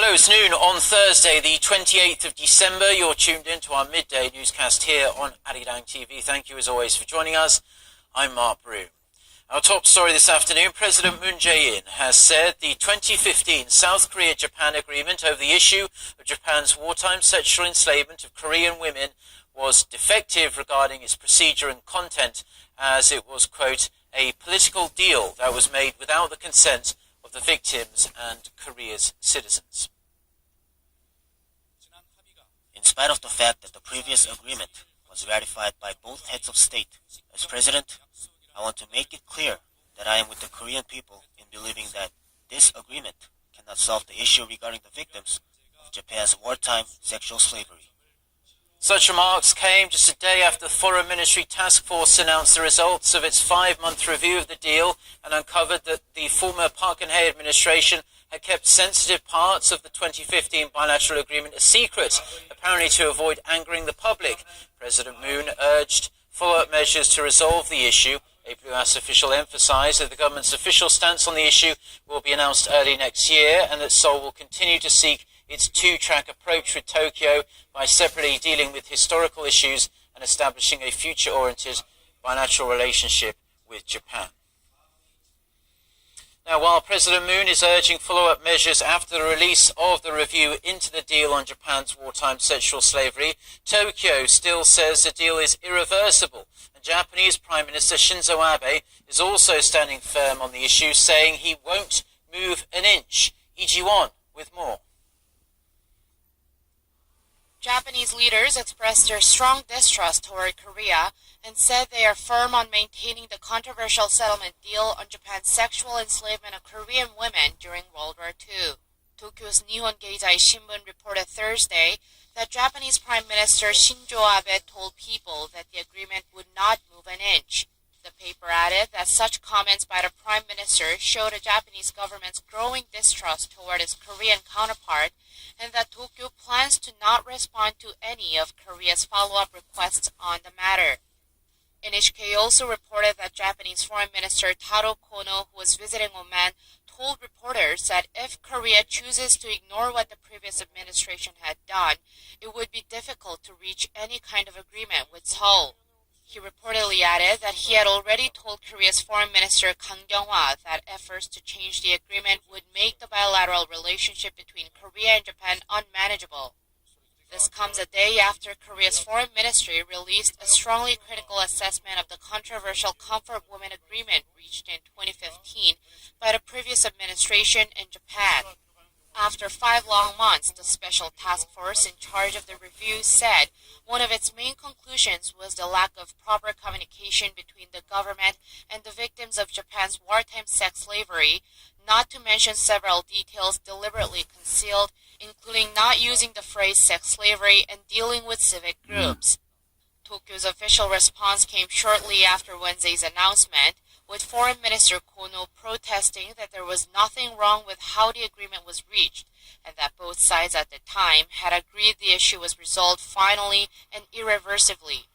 Hello, it's noon on Thursday, the 28th of December. You're tuned in to our midday newscast here on Arirang TV. Thank you as always for joining us. I'm Mark Broom. Our top story this afternoon, President Moon Jae-in has said the 2015 South Korea-Japan agreement over the issue of Japan's wartime sexual enslavement of Korean women was defective regarding its procedure and content, as it was, quote, a political deal that was made without the consent of the victims and Korea's citizens. In spite of the fact that the previous agreement was ratified by both heads of state, as president, I want to make it clear that I am with the Korean people in believing that this agreement cannot solve the issue regarding the victims of Japan's wartime sexual slavery. Such remarks came just a day after the Foreign Ministry Task Force announced the results of its 5-month review of the deal and uncovered that the former Park Geun-hye administration had kept sensitive parts of the 2015 bilateral agreement a secret, apparently to avoid angering the public. President Moon urged follow-up measures to resolve the issue. A Blue House official emphasized that the government's official stance on the issue will be announced early next year and that Seoul will continue to seek its two-track approach with Tokyo by separately dealing with historical issues and establishing a future-oriented bilateral relationship with Japan. Now, while President Moon is urging follow-up measures after the release of the review into the deal on Japan's wartime sexual slavery, Tokyo still says the deal is irreversible. And Japanese Prime Minister Shinzo Abe is also standing firm on the issue, saying he won't move an inch. Lee Ji-won with more. Japanese leaders expressed their strong distrust toward Korea and said they are firm on maintaining the controversial settlement deal on Japan's sexual enslavement of Korean women during World War II. Tokyo's Nihon Keizai Shimbun reported Thursday that Japanese Prime Minister Shinzo Abe told people that the agreement would not move an inch. The paper added that such comments by the Prime Minister showed the Japanese government's growing distrust toward its Korean counterpart and that Tokyo plans to not respond to any of Korea's follow-up requests on the matter. NHK also reported that Japanese Foreign Minister Taro Kono, who was visiting Oman, told reporters that if Korea chooses to ignore what the previous administration had done, it would be difficult to reach any kind of agreement with Seoul. He reportedly added that he had already told Korea's Foreign Minister Kang Kyung-hwa that efforts to change the agreement would make the bilateral relationship between Korea and Japan unmanageable. This comes a day after Korea's Foreign Ministry released a strongly critical assessment of the controversial Comfort Women Agreement reached in 2015 by the previous administration in Japan. After 5 long months, the special task force in charge of the review said one of its main conclusions was the lack of proper communication between the government and the victims of Japan's wartime sex slavery, not to mention several details deliberately concealed, including not using the phrase sex slavery and dealing with civic groups. Tokyo's official response came shortly after Wednesday's announcement, with Foreign Minister Kono protesting that there was nothing wrong with how the agreement was reached, and that both sides at the time had agreed the issue was resolved finally and irreversibly.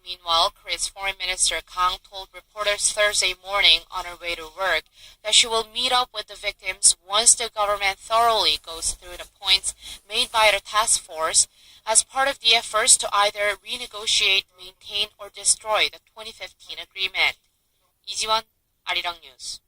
Meanwhile, Korea's Foreign Minister Kang told reporters Thursday morning on her way to work that she will meet up with the victims once the government thoroughly goes through the points made by the task force as part of the efforts to either renegotiate, maintain, or destroy the 2015 agreement. 이지원, 아리랑 뉴스.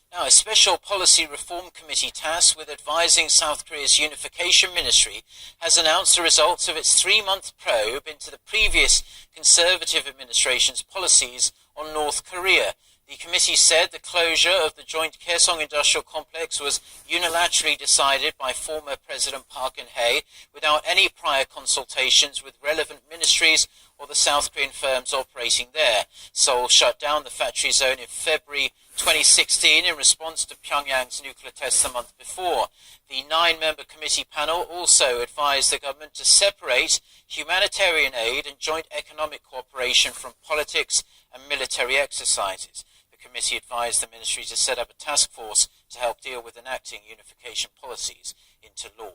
Now, a special policy reform committee tasked with advising South Korea's unification ministry has announced the results of its 3-month probe into the previous conservative administration's policies on North Korea. The committee said the closure of the joint Kaesong industrial complex was unilaterally decided by former President Park Geun-hye without any prior consultations with relevant ministries or the South Korean firms operating there. Seoul shut down the factory zone in February 2016 in response to Pyongyang's nuclear tests the month before. The 9-member committee panel also advised the government to separate humanitarian aid and joint economic cooperation from politics and military exercises. The committee advised the ministry to set up a task force to help deal with enacting unification policies into law.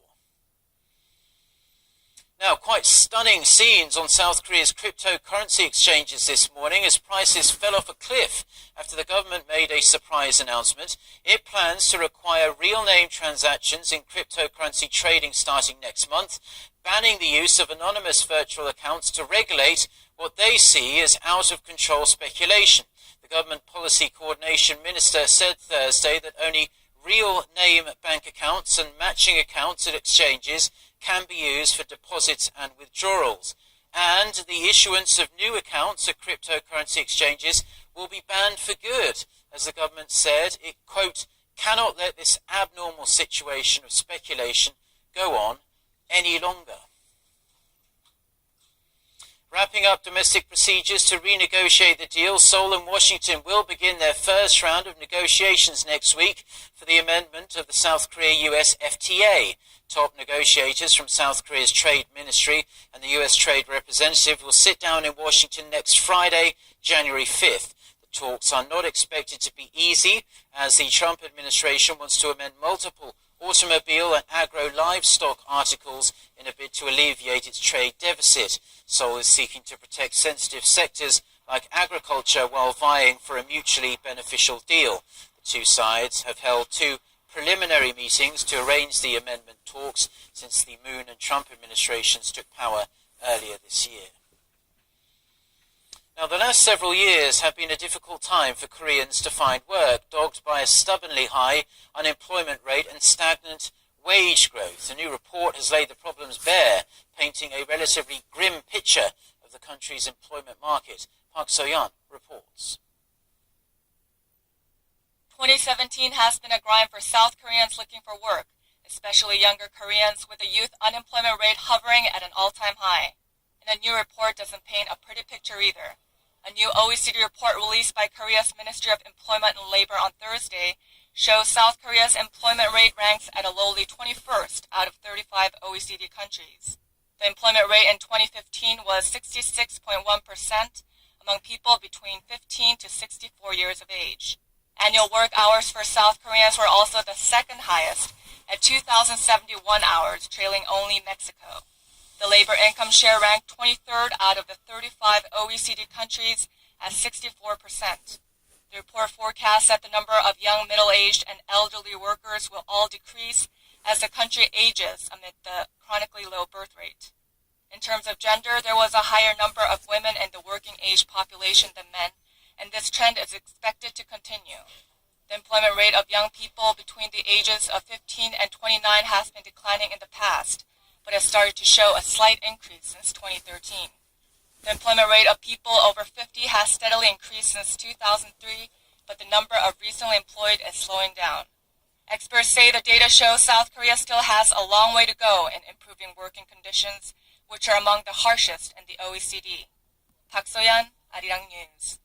Now, quite stunning scenes on South Korea's cryptocurrency exchanges this morning as prices fell off a cliff after the government made a surprise announcement. It plans to require real name transactions in cryptocurrency trading starting next month, banning the use of anonymous virtual accounts to regulate what they see as out-of-control speculation. The Government Policy Coordination Minister said Thursday that only real name bank accounts and matching accounts at exchanges can be used for deposits and withdrawals. And the issuance of new accounts at cryptocurrency exchanges will be banned for good. As the government said, it, quote, cannot let this abnormal situation of speculation go on any longer. Wrapping up domestic procedures to renegotiate the deal, Seoul and Washington will begin their first round of negotiations next week for the amendment of the South Korea-US FTA. Top negotiators from South Korea's Trade Ministry and the US Trade Representative will sit down in Washington next Friday, January 5th. The talks are not expected to be easy, as the Trump administration wants to amend multiple automobile and agro-livestock articles in a bid to alleviate its trade deficit. Seoul is seeking to protect sensitive sectors like agriculture while vying for a mutually beneficial deal. The two sides have held two preliminary meetings to arrange the amendment talks since the Moon and Trump administrations took power earlier this year. Now, the last several years have been a difficult time for Koreans to find work, dogged by a stubbornly high unemployment rate and stagnant wage growth. A new report has laid the problems bare, painting a relatively grim picture of the country's employment market. Park So-yeon reports. 2017 has been a grind for South Koreans looking for work, especially younger Koreans, with the youth unemployment rate hovering at an all-time high. And a new report doesn't paint a pretty picture either. A new OECD report released by Korea's Ministry of Employment and Labor on Thursday shows South Korea's employment rate ranks at a lowly 21st out of 35 OECD countries. The employment rate in 2015 was 66.1% among people between 15 to 64 years of age. Annual work hours for South Koreans were also the second highest at 2,071 hours, trailing only Mexico. The labor income share ranked 23rd out of the 35 OECD countries at 64%. The report forecasts that the number of young, middle-aged, and elderly workers will all decrease as the country ages amid the chronically low birth rate. In terms of gender, there was a higher number of women in the working-age population than men, and this trend is expected to continue. The employment rate of young people between the ages of 15 and 29 has been declining in the past, but has started to show a slight increase since 2013. The employment rate of people over 50 has steadily increased since 2003, but the number of recently employed is slowing down. Experts say the data shows South Korea still has a long way to go in improving working conditions, which are among the harshest in the OECD. Park So-yeon, Arirang News.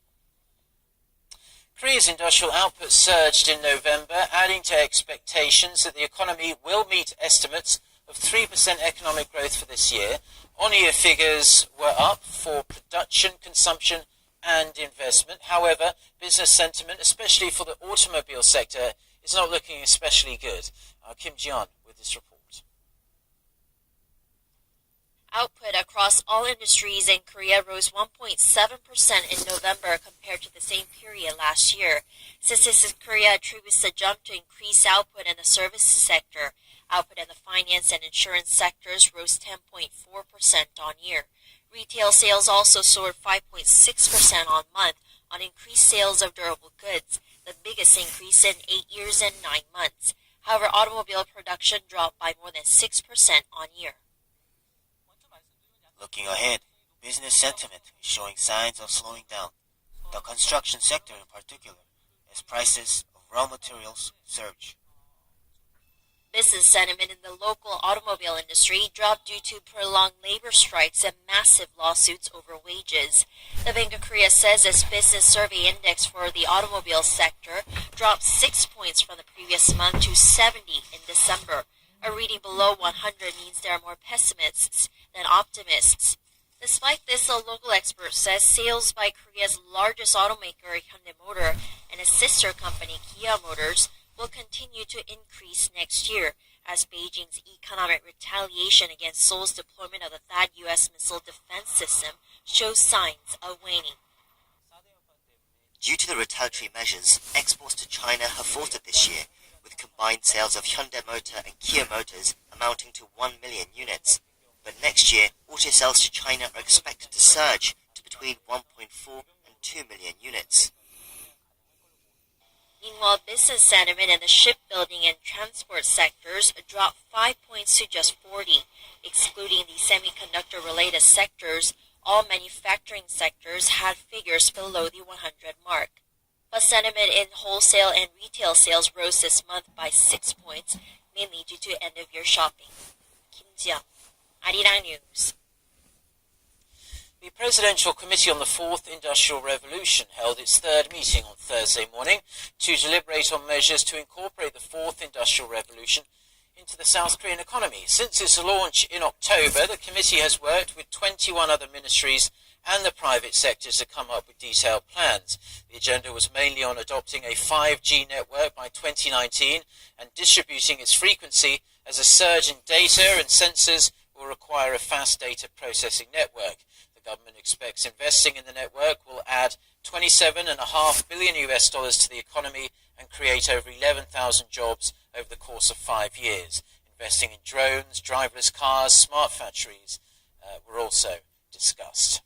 Korea's industrial output surged in November, adding to expectations that the economy will meet estimates of 3% economic growth for this year. On-year figures were up for production, consumption, and investment. However, business sentiment, especially for the automobile sector, is not looking especially good. Kim Ji-yeon with this report. Output across all industries in Korea rose 1.7% in November compared to the same period last year. Statistics Korea attributes the jump to increased output in the services sector. Output in the finance and insurance sectors rose 10.4% on year. Retail sales also soared 5.6% on month on increased sales of durable goods, the biggest increase in 8 years and 9 months. However, automobile production dropped by more than 6% on year. Looking ahead, business sentiment is showing signs of slowing down. The construction sector in particular, as prices of raw materials surge. Business sentiment in the local automobile industry dropped due to prolonged labor strikes and massive lawsuits over wages. The Bank of Korea says its business survey index for the automobile sector dropped 6 points from the previous month to 70 in December. A reading below 100 means there are more pessimists than optimists. Despite this, a local expert says sales by Korea's largest automaker, Hyundai Motor, and its sister company, Kia Motors, will continue to increase next year. as Beijing's economic retaliation against Seoul's deployment of the THAAD U.S. missile defense system shows signs of waning. Due to the retaliatory measures, exports to China have faltered this year, with combined sales of Hyundai Motor and Kia Motors amounting to 1 million units. But next year, auto sales to China are expected to surge to between 1.4 and 2 million units. Meanwhile, business sentiment in the shipbuilding and transport sectors dropped 5 points to just 40. Excluding the semiconductor-related sectors, all manufacturing sectors had figures below the 100 mark. But sentiment in wholesale and retail sales rose this month by 6 points, mainly due to end-of-year shopping. Kim Jiang, Arirang News. The Presidential Committee on the Fourth Industrial Revolution held its third meeting on Thursday morning to deliberate on measures to incorporate the Fourth Industrial Revolution into the South Korean economy. Since its launch in October, the committee has worked with 21 other ministries and the private sector to come up with detailed plans. The agenda was mainly on adopting a 5G network by 2019 and distributing its frequency, as a surge in data and sensors will require a fast data processing network. The government expects investing in the network will add $27.5 billion to the economy and create over 11,000 jobs over the course of 5 years. Investing in drones, driverless cars, smart factories were also discussed.